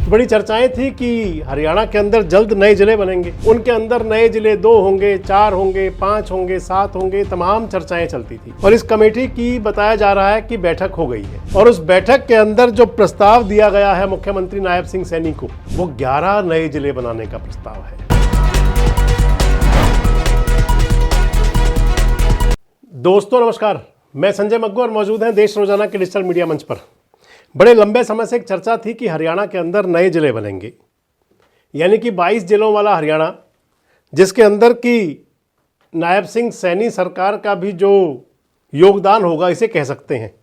बड़ी चर्चाएं थी कि हरियाणा के अंदर जल्द नए जिले बनेंगे, उनके अंदर नए जिले 2 होंगे, 4 होंगे, 5 होंगे, 7 होंगे, तमाम चर्चाएं चलती थी। और इस कमेटी की बताया जा रहा है कि बैठक हो गई है और उस बैठक के अंदर जो प्रस्ताव दिया गया है मुख्यमंत्री नायब सिंह सैनी को, वो 11 नए जिले बनाने का प्रस्ताव है। दोस्तों नमस्कार, मैं संजय मग्गू और मौजूद हैं देश रोजाना के डिजिटल मीडिया मंच पर। बड़े लंबे समय से एक चर्चा थी कि हरियाणा के अंदर नए जिले बनेंगे, यानी कि 22 जिलों वाला हरियाणा, जिसके अंदर की नायब सिंह सैनी सरकार का भी जो योगदान होगा इसे कह सकते हैं।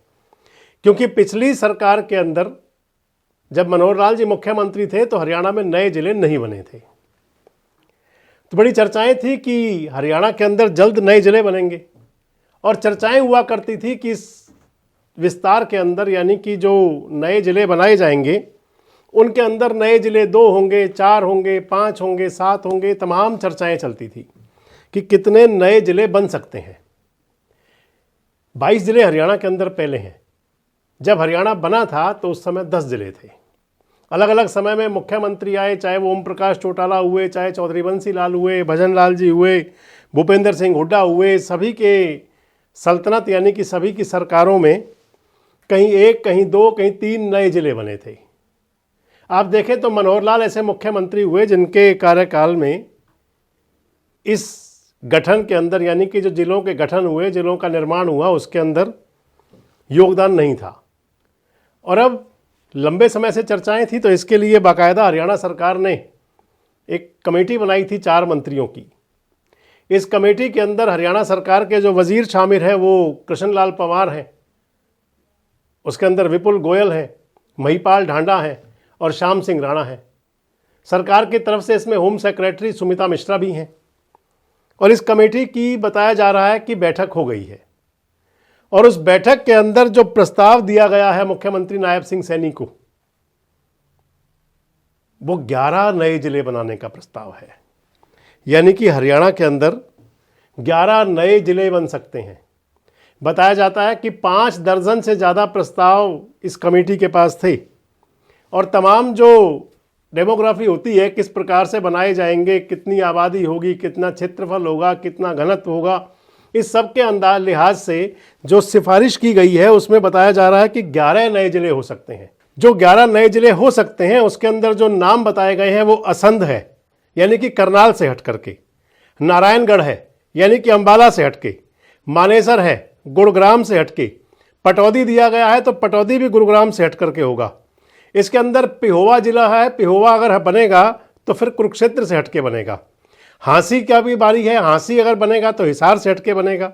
क्योंकि पिछली सरकार के अंदर जब मनोहर लाल जी मुख्यमंत्री थे तो हरियाणा में नए जिले नहीं बने थे। तो बड़ी चर्चाएं थी कि हरियाणा के अंदर जल्द नए जिले बनेंगे और चर्चाएं हुआ करती थी कि इस विस्तार के अंदर, यानी कि जो नए जिले बनाए जाएंगे उनके अंदर नए जिले 2 होंगे, 4 होंगे, 5 होंगे, 7 होंगे, तमाम चर्चाएं चलती थी कि कितने नए जिले बन सकते हैं। 22 जिले हरियाणा के अंदर पहले हैं। जब हरियाणा बना था तो उस समय 10 जिले थे। अलग अलग समय में मुख्यमंत्री आए, चाहे वो ओम प्रकाश चौटाला हुए, चाहे चौधरी बंसी लाल हुए, भजन लाल जी हुए, भूपेंद्र सिंह हुड्डा हुए, सभी के सल्तनत यानी कि सभी की सरकारों में कहीं 1, कहीं 2, कहीं 3 नए जिले बने थे। आप देखें तो मनोहर लाल ऐसे मुख्यमंत्री हुए जिनके कार्यकाल में इस गठन के अंदर, यानी कि जो जिलों के गठन हुए, जिलों का निर्माण हुआ, उसके अंदर योगदान नहीं था। और अब लंबे समय से चर्चाएं थी तो इसके लिए बाकायदा हरियाणा सरकार ने एक कमेटी बनाई थी 4 मंत्रियों की। इस कमेटी के अंदर हरियाणा सरकार के जो वजीर शामिल हैं वो कृष्ण लाल पंवार हैं, उसके अंदर विपुल गोयल हैं, महिपाल ढांडा हैं और श्याम सिंह राणा हैं। सरकार की तरफ से इसमें होम सेक्रेटरी सुमिता मिश्रा भी हैं। और इस कमेटी की बताया जा रहा है कि बैठक हो गई है और उस बैठक के अंदर जो प्रस्ताव दिया गया है मुख्यमंत्री नायब सिंह सैनी को, वो 11 नए जिले बनाने का प्रस्ताव है। यानी कि हरियाणा के अंदर 11 नए जिले बन सकते हैं। बताया जाता है कि 5 दर्जन से ज़्यादा प्रस्ताव इस कमेटी के पास थे और तमाम जो डेमोग्राफी होती है, किस प्रकार से बनाए जाएंगे, कितनी आबादी होगी, कितना क्षेत्रफल होगा, कितना घनत्व होगा, इस सब के अंदाज लिहाज से जो सिफारिश की गई है उसमें बताया जा रहा है कि 11 नए जिले हो सकते हैं। जो 11 नए जिले हो सकते हैं उसके अंदर जो नाम बताए गए हैं वो असंध है, यानी कि करनाल से हट करके, नारायणगढ़ है यानी कि अंबाला से हटके, मानेसर है गुरुग्राम से हटके, पटौदी दिया गया है तो पटौदी भी गुरुग्राम से हट करके होगा। इसके अंदर पिहोवा जिला है, पिहोवा अगर बनेगा तो फिर कुरुक्षेत्र से हटके बनेगा। हांसी का भी बारी है, हांसी अगर बनेगा तो हिसार से हटके बनेगा।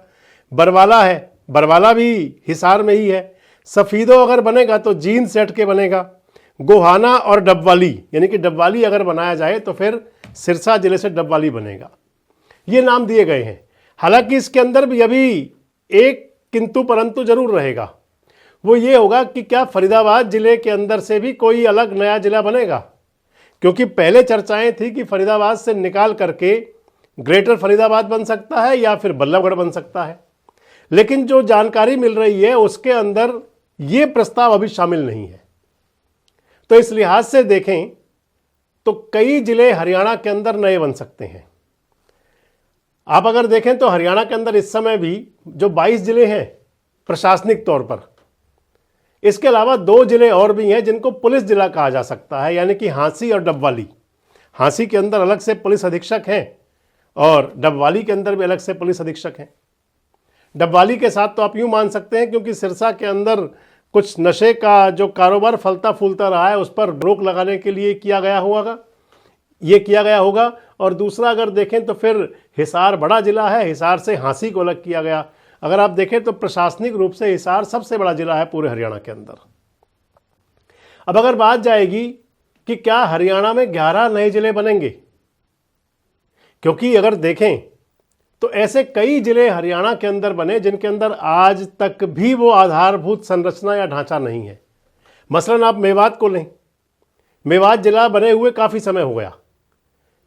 बरवाला है, बरवाला भी हिसार में ही है। सफीदो अगर बनेगा तो जींद से हटके बनेगा। गोहाना और डबवाली, यानी कि डबवाली अगर बनाया जाए तो फिर सिरसा जिले से डबवाली बनेगा। ये नाम दिए गए हैं। हालांकि इसके अंदर भी अभी एक किंतु परंतु जरूर रहेगा, वो ये होगा कि क्या फरीदाबाद जिले के अंदर से भी कोई अलग नया जिला बनेगा। क्योंकि पहले चर्चाएं थी कि फरीदाबाद से निकाल करके ग्रेटर फरीदाबाद बन सकता है या फिर बल्लभगढ़ बन सकता है, लेकिन जो जानकारी मिल रही है उसके अंदर ये प्रस्ताव अभी शामिल नहीं है। तो इस लिहाज से देखें तो कई जिले हरियाणा के अंदर नए बन सकते हैं। आप अगर देखें तो हरियाणा के अंदर इस समय भी जो 22 जिले हैं प्रशासनिक तौर पर, इसके अलावा 2 जिले और भी हैं जिनको पुलिस जिला कहा जा सकता है, यानी कि हांसी और डबवाली। हांसी के अंदर अलग से पुलिस अधीक्षक हैं और डबवाली के अंदर भी अलग से पुलिस अधीक्षक हैं। डबवाली के साथ तो आप यूँ मान सकते हैं क्योंकि सिरसा के अंदर कुछ नशे का जो कारोबार फलता फूलता रहा है उस पर रोक लगाने के लिए किया गया होगा। और दूसरा अगर देखें तो फिर हिसार बड़ा जिला है, हिसार से हांसी को अलग किया गया। अगर आप देखें तो प्रशासनिक रूप से हिसार सबसे बड़ा जिला है पूरे हरियाणा के अंदर। अब अगर बात जाएगी कि क्या हरियाणा में 11 नए जिले बनेंगे, क्योंकि अगर देखें तो ऐसे कई जिले हरियाणा के अंदर बने जिनके अंदर आज तक भी वो आधारभूत संरचना या ढांचा नहीं है। मसलन आप मेवात को लें, मेवात जिला बने हुए काफ़ी समय हो गया।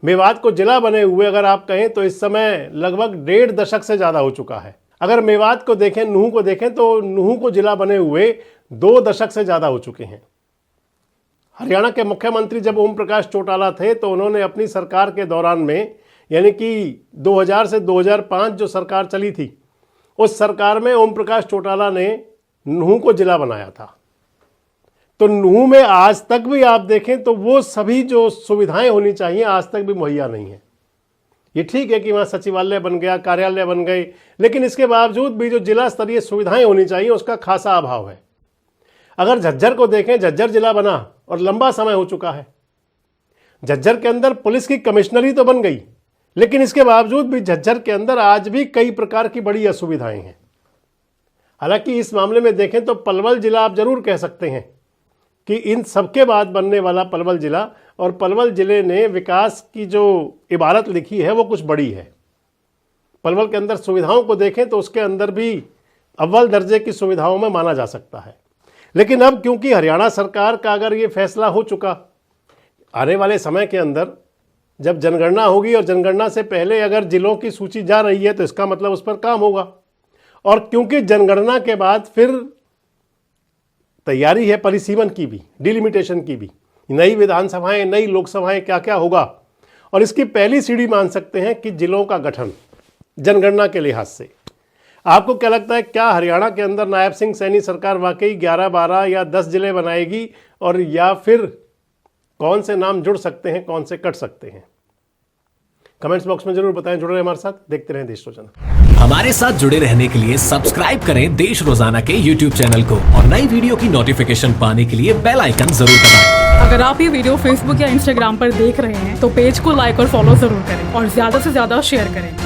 मेवात को जिला बने हुए अगर आप कहें तो इस समय लगभग 1.5 दशक से ज़्यादा हो चुका है। अगर मेवात को देखें, नूंह को देखें तो नूंह को जिला बने हुए 2 दशक से ज़्यादा हो चुके हैं। हरियाणा के मुख्यमंत्री जब ओम प्रकाश चौटाला थे तो उन्होंने अपनी सरकार के दौरान में, यानी कि 2000 से 2005 जो सरकार चली थी, उस सरकार में ओम प्रकाश चौटाला ने नूंह को जिला बनाया था। तो नूंह में आज तक भी आप देखें तो वो सभी जो सुविधाएं होनी चाहिए आज तक भी मुहैया नहीं है। ये ठीक है कि वहाँ सचिवालय बन गया, कार्यालय बन गए, लेकिन इसके बावजूद भी जो जिला स्तरीय सुविधाएं होनी चाहिए उसका खासा अभाव है। अगर झज्जर को देखें, झज्जर जिला बना और लंबा समय हो चुका है। झज्जर के अंदर पुलिस की कमिश्नरी तो बन गई, लेकिन इसके बावजूद भी झज्जर के अंदर आज भी कई प्रकार की बड़ी असुविधाएं हैं। हालांकि इस मामले में देखें तो पलवल जिला आप जरूर कह सकते हैं कि इन सबके बाद बनने वाला पलवल जिला, और पलवल जिले ने विकास की जो इबारत लिखी है वो कुछ बड़ी है। पलवल के अंदर सुविधाओं को देखें तो उसके अंदर भी अव्वल दर्जे की सुविधाओं में माना जा सकता है। लेकिन अब क्योंकि हरियाणा सरकार का अगर ये फैसला हो चुका, आने वाले समय के अंदर जब जनगणना होगी और जनगणना से पहले अगर जिलों की सूची जा रही है तो इसका मतलब उस पर काम होगा। और क्योंकि जनगणना के बाद फिर तैयारी है परिसीमन की भी, डिलिमिटेशन की भी, नई विधानसभाएं, नई लोकसभाएं, क्या क्या होगा, और इसकी पहली सीढ़ी मान सकते हैं कि जिलों का गठन जनगणना के लिहाज से। आपको क्या लगता है, क्या हरियाणा के अंदर नायब सिंह सैनी सरकार वाकई 11, 12 या 10 जिले बनाएगी, और या फिर कौन से नाम जुड़ सकते हैं, कौन से कट सकते हैं? कमेंट्स बॉक्स में जरूर बताएं। जुड़े रहें हमारे साथ, देखते रहें देश रोजाना। हमारे साथ जुड़े रहने के लिए सब्सक्राइब करें देश रोजाना के YouTube चैनल को, और नई वीडियो की नोटिफिकेशन पाने के लिए बेल आइकन जरूर दबाएं। अगर आप ये वीडियो Facebook या Instagram पर देख रहे हैं तो पेज को लाइक और फॉलो जरूर करें और ज्यादा से ज्यादा शेयर करें।